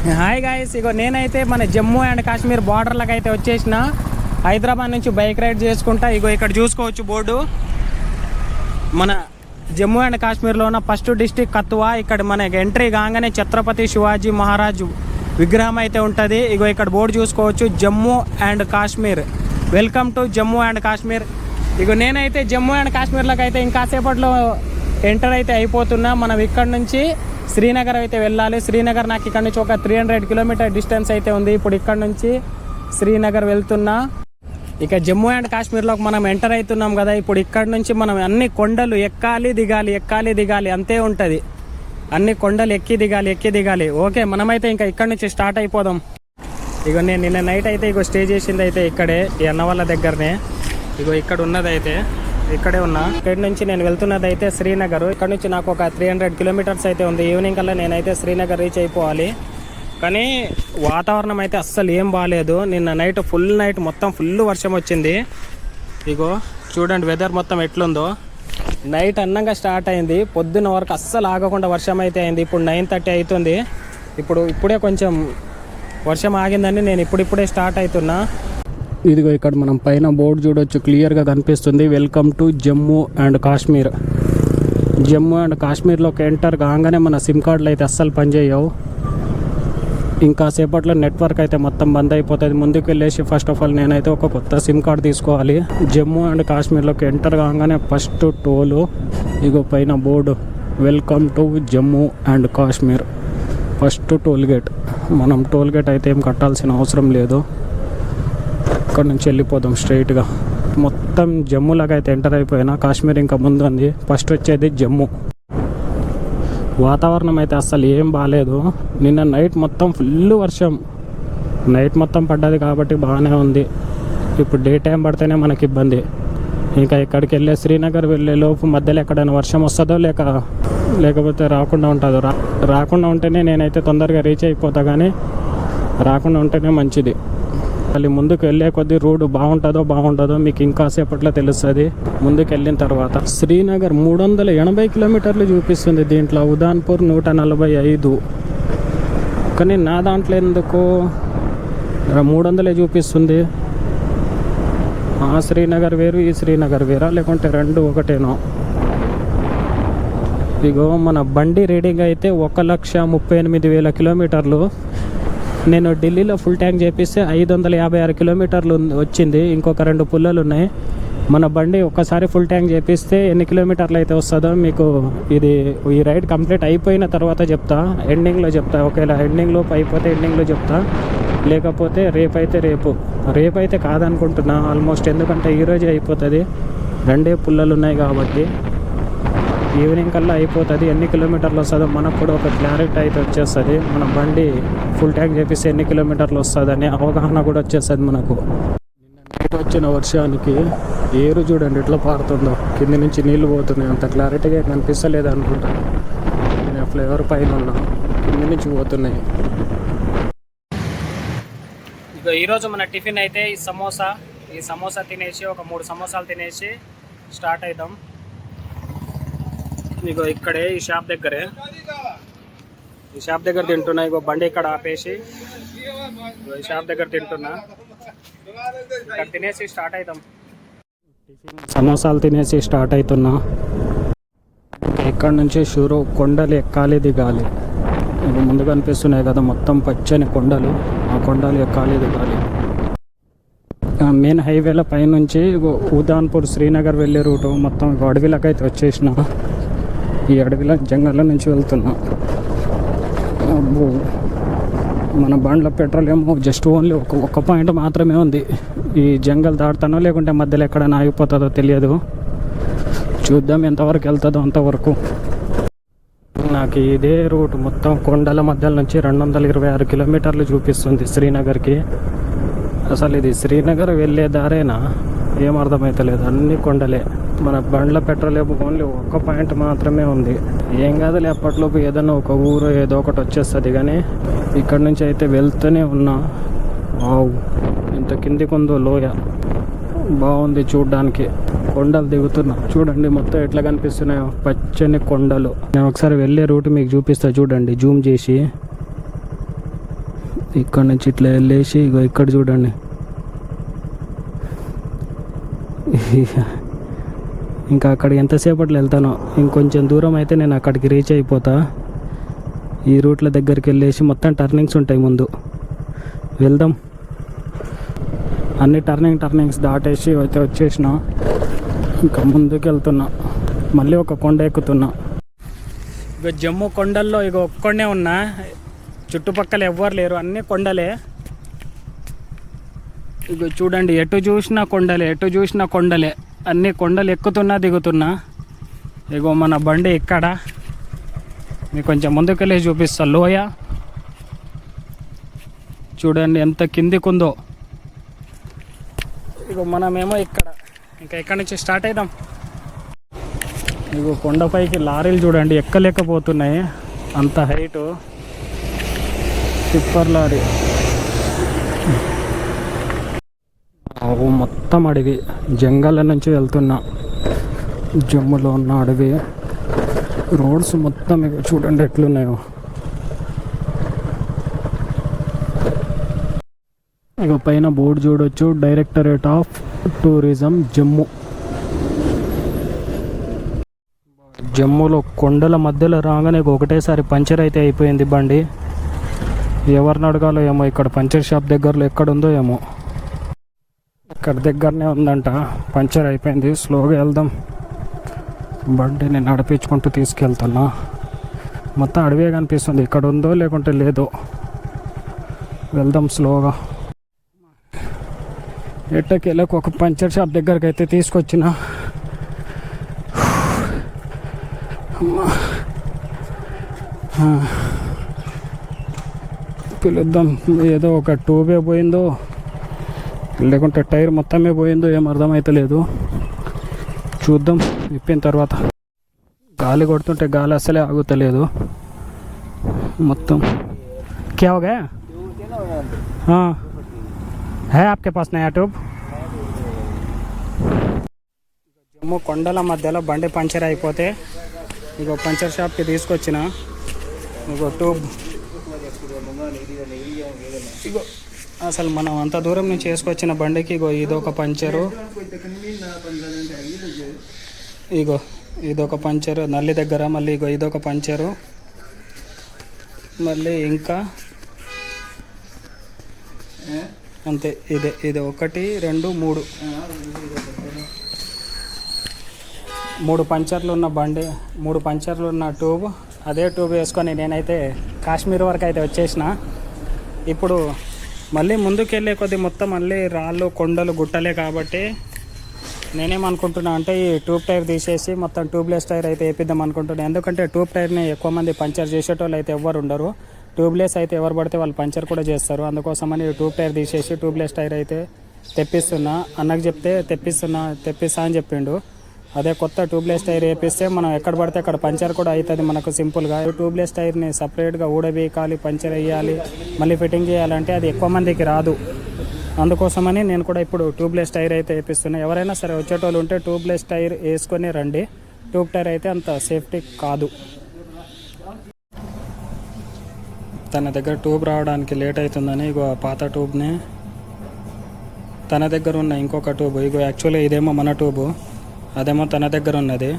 Hi guys, ఇగో నేనైతే మన Jammu and Kashmir బార్డర్లకు అయితే వచ్చేసిన. హైదరాబాద్ నుంచి బైక్ రైడ్ చేసుకుంటా. ఇగో ఇక్కడ చూసుకోవచ్చు బోర్డు, మన జమ్మూ అండ్ కాశ్మీర్లో ఉన్న ఫస్ట్ డిస్టిక్ కత్వా. ఇక్కడ మనకి ఎంట్రీ కాగానే ఛత్రపతి శివాజీ మహారాజ్ విగ్రహం అయితే ఉంటుంది. ఇగో ఇక్కడ బోర్డు చూసుకోవచ్చు, Jammu and Kashmir, welcome to Jammu and Kashmir. ఇగో నేనైతే జమ్మూ అండ్ కాశ్మీర్లోకి అయితే ఇంకాసేపట్లో ఎంటర్ అయితే అయిపోతున్నా. మనం ఇక్కడ నుంచి శ్రీనగర్ అయితే వెళ్ళాలి. శ్రీనగర్ నాకు ఇక్కడ నుంచి ఒక 300 కిలోమీటర్ డిస్టెన్స్ అయితే ఉంది. ఇప్పుడు ఇక్కడ నుంచి శ్రీనగర్ వెళ్తున్నా. ఇక జమ్మూ అండ్ కాశ్మీర్లోకి మనం ఎంటర్ అవుతున్నాం కదా. ఇప్పుడు ఇక్కడ నుంచి మనం అన్ని కొండలు ఎక్కాలి దిగాలి అంతే ఉంటుంది. అన్ని కొండలు ఎక్కి దిగాలి. ఓకే, మనమైతే ఇంకా ఇక్కడ నుంచి స్టార్ట్ అయిపోదాం. ఇగో నేను నిన్న నైట్ అయితే స్టే చేసింది అయితే ఇక్కడే, ఈ అన్న వాళ్ళ దగ్గరనే. ఇగో ఇక్కడ ఉన్నదైతే ఇక్కడే ఉన్నా. ఇక్కడ నుంచి నేను వెళ్తున్నది అయితే శ్రీనగర్. ఇక్కడ నుంచి నాకు ఒక 300 కిలోమీటర్స్ అయితే ఉంది. ఈవినింగ్ కల్లా నేనైతే శ్రీనగర్ రీచ్ అయిపోవాలి. కానీ వాతావరణం అయితే అస్సలు ఏం బాగాలేదు. నిన్న నైట్ మొత్తం ఫుల్ వర్షం వచ్చింది. ఇగో చూడండి వెదర్ మొత్తం ఎట్లుందో. నైట్ అన్నంగా స్టార్ట్ అయింది, పొద్దున్న వరకు అస్సలు ఆగకుండా వర్షం అయితే అయింది. ఇప్పుడు 9:30 అవుతుంది. ఇప్పుడే కొంచెం వర్షం ఆగిందని నేను ఇప్పుడే స్టార్ట్ అవుతున్నా. ఇదిగో ఇక్కడ మనం పైన బోర్డు చూడొచ్చు, క్లియర్గా కనిపిస్తుంది, welcome to Jammu and Kashmir. Jammu and కాశ్మీర్లోకి ఎంటర్ కాగానే మన సిమ్ కార్డులు అయితే అస్సలు పనిచేయవు. ఇంకా సేపట్లో నెట్వర్క్ అయితే మొత్తం బంద్ అయిపోతుంది. ముందుకు వెళ్ళేసి ఫస్ట్ ఆఫ్ ఆల్ నేనైతే ఒక కొత్త సిమ్ కార్డు తీసుకోవాలి. జమ్మూ అండ్ కాశ్మీర్లోకి ఎంటర్ కాగానే ఫస్ట్ టోలు. ఇగో పైన board, welcome to Jammu and Kashmir. First toll gate. మనం టోల్ గేట్ అయితే ఏం కట్టాల్సిన అవసరం లేదు. ఇక్కడ నుంచి వెళ్ళిపోదాం స్ట్రైట్గా. మొత్తం జమ్మూలాగా అయితే ఎంటర్ అయిపోయినా, కాశ్మీర్ ఇంకా ముందు ఉంది. ఫస్ట్ వచ్చేది జమ్మూ. వాతావరణం అయితే అస్సలు ఏం బాగాలేదు. నిన్న నైట్ మొత్తం ఫుల్ వర్షం, నైట్ మొత్తం పడ్డది కాబట్టి బాగానే ఉంది. ఇప్పుడు డే టైం పడితేనే మనకి ఇబ్బంది. ఇంకా ఇక్కడికి వెళ్ళే శ్రీనగర్ వెళ్ళే లోపు మధ్యలో ఎక్కడైనా వర్షం వస్తుందో లేకపోతే రాకుండా ఉంటుందో. రాకుండా ఉంటేనే నేనైతే తొందరగా రీచ్ అయిపోతా, కానీ రాకుండా ఉంటేనే మంచిది. మళ్ళీ ముందుకు వెళ్ళే కొద్దీ రోడ్డు బాగుంటుందో మీకు ఇంకాసేపట్లో తెలుస్తుంది ముందుకు వెళ్ళిన తర్వాత. శ్రీనగర్ 380 కిలోమీటర్లు చూపిస్తుంది దీంట్లో, ఉదాన్పూర్ 145. కానీ నా దాంట్లో ఎందుకో 300 చూపిస్తుంది. ఆ శ్రీనగర్ వేరు, ఈ శ్రీనగర్ వేరా, లేకుంటే రెండు ఒకటేనో. ఇగో మన బండి రీడింగ్ అయితే 1,38,000 కిలోమీటర్లు. నేను ఢిల్లీలో ఫుల్ ట్యాంక్ చేపిస్తే 556 కిలోమీటర్లు వచ్చింది. ఇంకొక 2 పుల్లలు ఉన్నాయి. మన బండి ఒక్కసారి ఫుల్ ట్యాంక్ చేపిస్తే ఎన్ని కిలోమీటర్లు అయితే వస్తుందో మీకు ఈ రైడ్ కంప్లీట్ అయిపోయిన తర్వాత చెప్తా, ఎండింగ్లో చెప్తా. ఒకవేళ ఎండింగ్ లోపు అయిపోతే ఎండింగ్లో చెప్తా, లేకపోతే రేపైతే కాదనుకుంటున్నా ఆల్మోస్ట్. ఎందుకంటే ఈరోజే అయిపోతుంది, 2 పుల్లలు ఉన్నాయి కాబట్టి. ఈవినింగ్ కల్లా అయిపోతుంది. ఎన్ని కిలోమీటర్లు వస్తుందో మనకు కూడా ఒక క్లారిటీ అయితే వచ్చేస్తుంది. మన బండి ఫుల్ ట్యాంక్ చేపిస్తే ఎన్ని కిలోమీటర్లు వస్తుందని అవగాహన కూడా వచ్చేస్తుంది మనకు. నిన్న నైట్ వచ్చిన వర్షానికి ఏరు చూడండి ఎట్లా పారుతుందో, కింది నుంచి నీళ్లు పోతున్నాయి. అంత క్లారిటీగా కనిపిస్తలేదు అనుకుంటా. నేను ఫ్లేవర్ పైన ఉన్నా, కింది నుంచి పోతున్నాయి. ఇక ఈరోజు మన టిఫిన్ అయితే ఈ సమోసా తినేసి ఒక 3 సమోసాలు తినేసి స్టార్ట్ అవుతాం. ఇగో ఇక్కడే ఈ షాప్ దగ్గర తింటున్నా. ఇగో బండి ఇక్కడ ఆపేసి ఈ షాప్ దగ్గర తింటున్నా. ఇక్కడ తినేసి స్టార్ట్ అవుతాం. సమోసాలు తినేసి స్టార్ట్ అవుతున్నా. ఇక్కడ నుంచి షూరు కొండలు ఎక్కాలి దిగాలి. ఇక ముందు కనిపిస్తున్నాయి కదా మొత్తం పచ్చని కొండలు, ఆ కొండలు ఎక్కాలి దిగాలి. మెయిన్ హైవేల పైనుంచి ఉదాన్పూర్ శ్రీనగర్ వెళ్ళే రూటు మొత్తం అడవిలకైతే వచ్చేసిన. ఈ అడవిలో జంగళ్ళ నుంచి వెళ్తున్నా. మన బండ్ల పెట్రోల్ ఏమో జస్ట్ ఓన్లీ ఒక పాయింట్ మాత్రమే ఉంది. ఈ జంగల్ దాటుతానో లేకుంటే మధ్యలో ఎక్కడైనా ఆగిపోతుందో తెలియదు. చూద్దాం ఎంతవరకు వెళ్తుందో అంతవరకు. నాకు ఇదే రూట్ మొత్తం కొండల మధ్యలో నుంచి 226 కిలోమీటర్లు చూపిస్తుంది శ్రీనగర్కి. అసలు ఇది శ్రీనగర్ వెళ్ళే దారేనా ఏం అర్థమవుతలేదు, అన్ని కొండలే. మన బండ్ల పెట్రోల్ ఏమో ఓన్లీ ఒక పాయింట్ మాత్రమే ఉంది. ఏం కాదులే, అప్పట్లోపు ఏదైనా ఒక ఊరు ఏదో ఒకటి వచ్చేస్తుంది. కానీ ఇక్కడ నుంచి అయితే వెళ్తూనే ఉన్నా. వావ్, ఇంత కిందికి ఉందో లోయ, బాగుంది చూడ్డానికి. కొండలు దిగుతున్నా చూడండి మొత్తం ఎట్లా కనిపిస్తున్నాయో, పచ్చని కొండలు. నేను ఒకసారి వెళ్ళే రూట్ మీకు చూపిస్తా చూడండి, జూమ్ చేసి. ఇక్కడ నుంచి ఇట్లా వెళ్ళేసి ఇగో ఇక్కడ చూడండి, ఇంకా అక్కడికి ఎంతసేపట్లో వెళ్తానో. ఇంకొంచెం దూరం అయితే నేను అక్కడికి రీచ్ అయిపోతా. ఈ రూట్ల దగ్గరికి వెళ్ళేసి మొత్తం టర్నింగ్స్ ఉంటాయి ముందు, వెళ్దాం. అన్ని టర్నింగ్స్ దాటేసి అయితే వచ్చేసిన. ఇంకా ముందుకు వెళ్తున్నా, మళ్ళీ ఒక కొండ ఎక్కుతున్నా. ఇక జమ్మూ కొండల్లో ఇక ఒక్కడే ఉన్నా, చుట్టుపక్కల ఎవ్వరు లేరు, అన్నీ కొండలే. ఇక చూడండి, ఎటు చూసినా కొండలే, అన్ని కొండలు ఎక్కుతున్నా దిగుతున్నా. ఇగో మన బండి ఇక్కడ, మీకు కొంచెం ముందుకెళ్ళి చూపిస్తా. లోయ చూడండి ఎంత కిందికుందో. ఇగో మనమేమో ఇక్కడ, ఇంకా ఇక్కడ నుంచి స్టార్ట్ అవుదాం. ఇగో కొండపైకి లారీలు చూడండి ఎక్కలేకపోతున్నాయి, అంత హైటు. Tipper lorry. మొత్తం అడవి, జంగల్ నుంచి వెళ్తున్నా. జమ్ములో ఉన్న అడవి రోడ్స్ మొత్తం ఇక చూడండి ఎట్లున్నాయో. ఇక పైన బోర్డు చూడొచ్చు, డైరెక్టరేట్ ఆఫ్ టూరిజం జమ్మూ. జమ్మూలో కొండల మధ్యలో రాగానే ఒకటేసారి పంచర్ అయితే అయిపోయింది బండి. ఎవరిని అడగాలో ఏమో, ఇక్కడ పంచర్ షాప్ దగ్గరలో ఎక్కడుందో ఏమో. ఇక్కడ దగ్గరనే ఉందంట, పంచర్ అయిపోయింది. స్లోగా వెళ్దాం, బండిని నడిపించుకుంటూ తీసుకెళ్తున్నా. మొత్తం అడవే కనిపిస్తుంది, ఇక్కడ ఉందో లేకుంటే లేదో. వెళ్దాం స్లోగా. ఎట్టకెళ్ళకి ఒక పంచర్ షాప్ దగ్గరికి అయితే తీసుకొచ్చిన. పిలుద్దాం, ఏదో ఒక ట్యూబే పోయిందో లేకుంటే టైర్ మొత్తమే పోయిందో ఏం అర్థమైతలేదు. చూద్దాం విప్పిన తర్వాత. గాలి కొడుతుంటే గాలి అసలే ఆగుతలేదు మొత్తం. క్యా హో గయా? హై ఆప్కే పాస్ నయా ట్యూబ్? జమ్మూ కొండల మధ్యలో బండి పంచర్ అయిపోతే ఇగో పంచర్ షాప్కి తీసుకొచ్చిన. ఇగో ట్యూబ్, ఇగో అసలు మనం అంత దూరం నుంచి వేసుకొచ్చిన బండికి ఇగో ఇదొక పంచరు, ఇగో ఇదొక పంచరు నల్లి దగ్గర. మళ్ళీ ఇగో ఇదొక పంచరు, మళ్ళీ ఇంకా అంతే. ఇది 1 2 3 పంచర్లు ఉన్న బండి, 3 పంచర్లు ఉన్న ట్యూబ్. అదే ట్యూబ్ వేసుకొని నేనైతే కాశ్మీర్ వరకు అయితే వచ్చేసిన. ఇప్పుడు మళ్ళీ ముందుకెళ్ళే కొద్ది మొత్తం మళ్ళీ రాళ్ళు కొండలు గుట్టలే కాబట్టి నేనేమనుకుంటున్నా అంటే ఈ ట్యూబ్ టైర్ తీసేసి మొత్తం ట్యూబ్లెస్ టైర్ అయితే వేపిద్దాం అనుకుంటున్నాను. ఎందుకంటే ట్యూబ్ టైర్ని ఎక్కువ మంది పంచర్ చేసేటోళ్ళు అయితే ఎవ్వరు ఉండరు, ట్యూబ్లెస్ అయితే ఎవరు పడితే వాళ్ళు పంచర్ కూడా చేస్తారు. అందుకోసమని ట్యూబ్ టైర్ తీసేసి ట్యూబ్లెస్ టైర్ అయితే తెప్పిస్తున్నా. అన్నకు చెప్తే తెప్పిస్తా అని చెప్పిండు. అదే కొత్త ట్యూబ్లెస్ టైర్ వేపిస్తే మనం ఎక్కడ పడితే అక్కడ పంచర్ కూడా అవుతుంది మనకు సింపుల్గా. ట్యూబ్లెస్ టైర్ని సపరేట్గా ఊడబీకాలి, పంచర్ వేయాలి, మళ్ళీ ఫిట్టింగ్ చేయాలంటే అది ఎక్కువ మందికి రాదు. అందుకోసమని నేను కూడా ఇప్పుడు ట్యూబ్లెస్ టైర్ అయితే వేపిస్తున్నా. ఎవరైనా సరే వచ్చేటోళ్ళు ఉంటే ట్యూబ్లెస్ టైర్ వేసుకొని రండి. ట్యూబ్ టైర్ అయితే అంత సేఫ్టీ కాదు. తన దగ్గర ట్యూబ్ రావడానికి లేట్ అవుతుందని ఇగో పాత ట్యూబ్ని, తన దగ్గర ఉన్న ఇంకొక ట్యూబ్, ఇగో యాక్చువల్లీ ఇదేమో మన ట్యూబు, అదేమో తన దగ్గర ఉన్నది.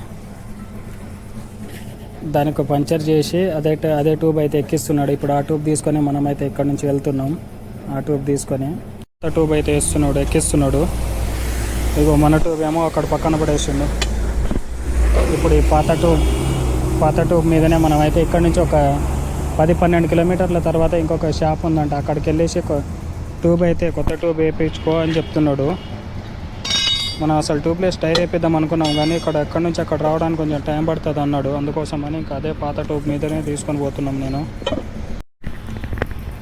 దానికి పంచర్ చేసి అదే ట్యూబ్ అయితే ఎక్కిస్తున్నాడు. ఇప్పుడు ఆ ట్యూబ్ తీసుకొని మనమైతే ఇక్కడ నుంచి వెళ్తున్నాం. ఆ ట్యూబ్ తీసుకొని ట్యూబ్ అయితే ఎక్కిస్తున్నాడు. ఇగో మన ట్యూబ్ ఏమో అక్కడ పక్కన పడేసిండు. ఇప్పుడు ఈ పాత ట్యూబ్ మీదనే మనమైతే ఇక్కడ నుంచి ఒక 10-12 కిలోమీటర్ల తర్వాత ఇంకొక షాప్ ఉందంట, అక్కడికి వెళ్ళేసి ట్యూబ్ అయితే కొత్త ట్యూబ్ వేయించుకో అని చెప్తున్నాడు. మనం అసలు ట్యూబ్లెస్ టైర్ వేపిద్దాం అనుకున్నాం కానీ ఎక్కడి నుంచి అక్కడ రావడానికి కొంచెం టైం పడుతుంది అన్నాడు. అందుకోసమని ఇంకా అదే పాత ట్యూబ్ మీదనే తీసుకొని పోతున్నాం. నేను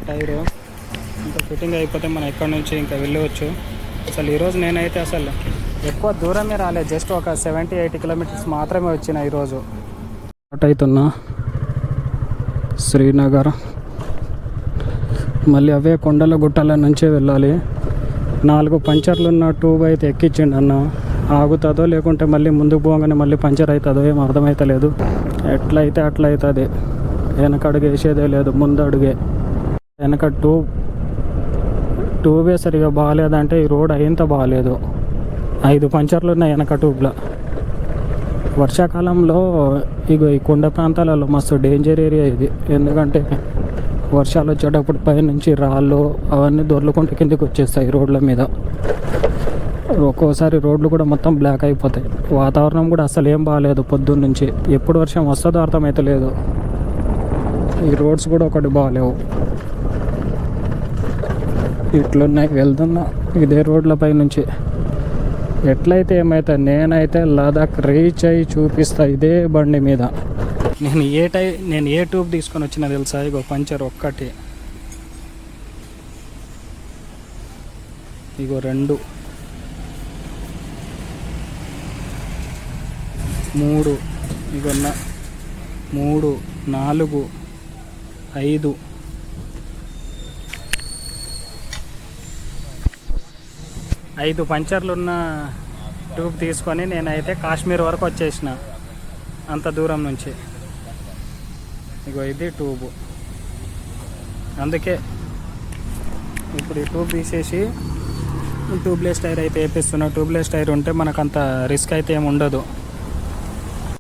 టైరు ఇంకా ఫిట్టింగ్ అయిపోతే మనం ఎక్కడి నుంచి ఇంకా వెళ్ళవచ్చు. అసలు ఈరోజు నేనైతే అసలు ఎక్కువ దూరమే రాలేదు, జస్ట్ ఒక 70-80 కిలోమీటర్స్ మాత్రమే వచ్చిన ఈరోజు. స్టార్ట్ అవుతున్నా శ్రీనగర్. మళ్ళీ అవే కొండల గుట్టల నుంచే వెళ్ళాలి. 4 పంచర్లు ఉన్న ట్యూబ్ అయితే ఎక్కించిండు అన్న. ఆగుతుందో లేకుంటే మళ్ళీ ముందుకు పోగానే మళ్ళీ పంచర్ అవుతుందో ఏం అర్థమవుతలేదు. ఎట్లయితే అట్లా అవుతుంది, వెనక అడుగు వేసేదే లేదు, ముందు అడుగే. వెనక ట్యూబే సరిగా బాగాలేదంటే ఈ రోడ్ అయ్యేంత బాగాలేదు. 5 పంచర్లు ఉన్నాయి వెనక ట్యూబ్లో. వర్షాకాలంలో ఇగో ఈ కొండ ప్రాంతాలలో మస్తు డేంజర్ ఏరియా ఇది. ఎందుకంటే వర్షాలు వచ్చేటప్పుడు పైనుంచి రాళ్ళు అవన్నీ దొర్లుకుంటూ కిందకి వచ్చేస్తాయి రోడ్ల మీద. ఒక్కోసారి రోడ్లు కూడా మొత్తం బ్లాక్ అయిపోతాయి. వాతావరణం కూడా అసలు ఏం బాగాలేదు పొద్దున్న నుంచి. ఎప్పుడు వర్షం వస్తుందో అర్థమవుతలేదు. ఈ రోడ్స్ కూడా ఒకటి బాగాలేవు. ఇట్లున్నాయి. వెళ్తున్నా ఇదే రోడ్లపై నుంచి. ఎట్లయితే ఏమైతే నేనైతే లదాఖ్ రీచ్ అయ్యి చూపిస్తా ఇదే బండి మీద. నేను ఏ ట్యూబ్ తీసుకొని వచ్చినా తెలుసా? ఇగో పంచర్ ఒక్కటి, ఇగో 2, 3, ఇగో 3, 4, 5, 5 పంచర్లున్న ట్యూబ్ తీసుకొని నేనైతే కాశ్మీర్ వరకు వచ్చేసిన. అంత దూరం నుంచి. ఇగో ఇది ట్యూబ్. అందుకే ఇప్పుడు ఈ ట్యూబ్ తీసేసి ట్యూబ్లెస్ టైర్ అయితే వేపిస్తున్నా. ట్యూబ్లెస్ టైర్ ఉంటే మనకు అంత రిస్క్ అయితే ఏమి ఉండదు.